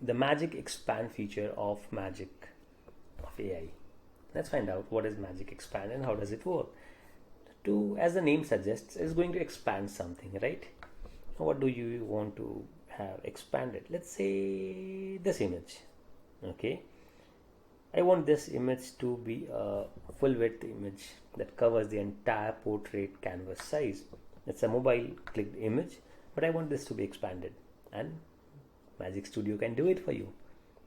the magic expand feature of AI. Let's find out what is magic expand and how does it work. As the name suggests, is going to expand something, right? What do you want to have expanded? Let's say this image. Okay, I want this image to be a full width image that covers the entire portrait canvas size. It's a mobile clicked image, but I want this to be expanded, and Magic Studio can do it for you.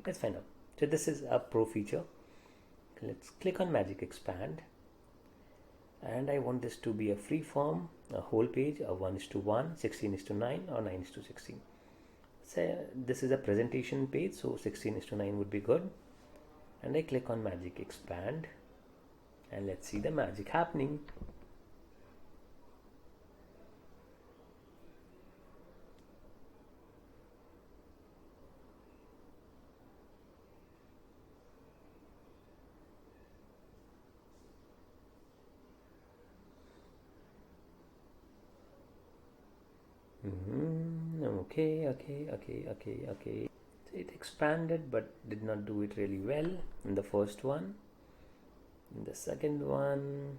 Let's find out. So this is a pro feature. Let's click on Magic Expand, and I want this to be a free form, a whole page, a 1:1, 16:9, or 9:16. So this is a presentation page, so 16:9 would be good. And I click on Magic Expand, and let's see the magic happening. Okay. So it expanded but did not do it really well in the first one. In the second one,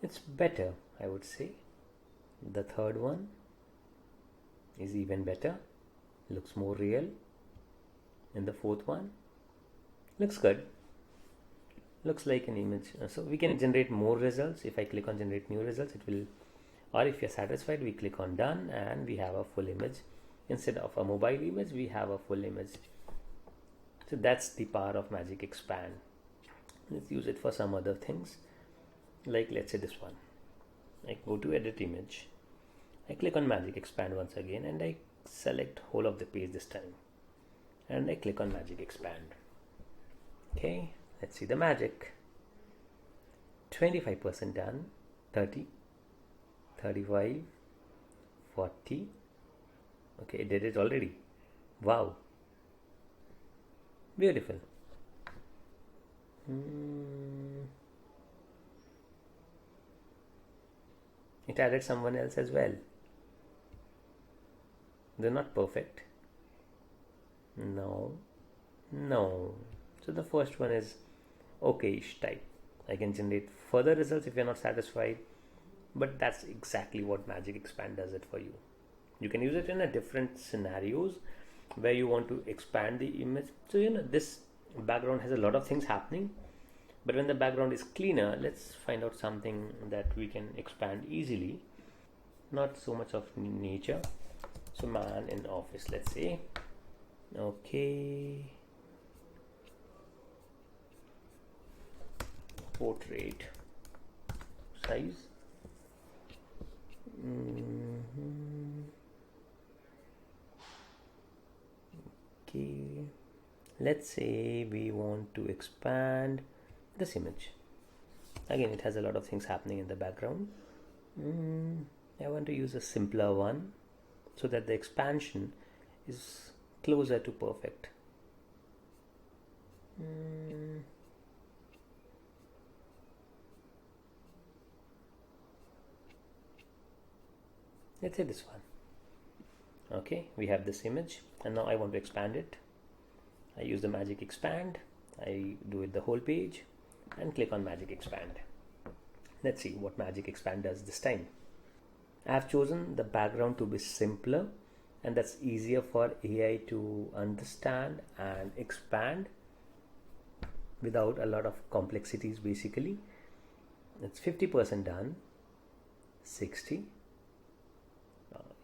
it's better, I would say. The third one is even better, looks more real. In the fourth one, looks good, looks like an image. So we can generate more results. If I click on generate new results, it will, or if you're satisfied, we click on done, and we have a full image. Instead of a mobile image, we have a full image. So that's the power of Magic Expand. Let's use it for some other things, like let's say this one. I go to edit image, I click on Magic Expand once again, and I select whole of the page this time, and I click on Magic Expand. Okay, let's see the magic. 25% done, 30, 35, 40. Okay, it did it already. Wow, beautiful. It added someone else as well. They're not perfect. No. So the first one is okay-ish type. I can generate further results if you're not satisfied, but that's exactly what Magic Expand does it for you. You can use it in a different scenarios where you want to expand the image. So this background has a lot of things happening, but when the background is cleaner, let's find out something that we can expand easily. Not so much of nature. So man in office, let's say. Okay, portrait size. Okay, let's say we want to expand this image. Again, it has a lot of things happening in the background. I want to use a simpler one so that the expansion is closer to perfect. Let's say this one. Okay, we have this image, and now I want to expand it. I use the Magic Expand, I do it the whole page, and click on Magic Expand. Let's see what Magic Expand does this time. I have chosen the background to be simpler, and that's easier for AI to understand and expand without a lot of complexities. Basically, it's 50% done, 60.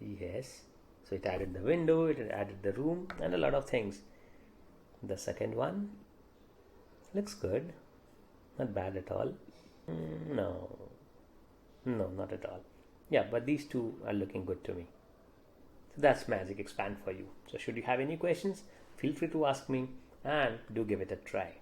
Yes, so it added the window, it added the room, and a lot of things. The second one looks good, not bad at all. No, not at all. Yeah, but these two are looking good to me. So that's Magic Expand for you. So should you have any questions, feel free to ask me, and do give it a try.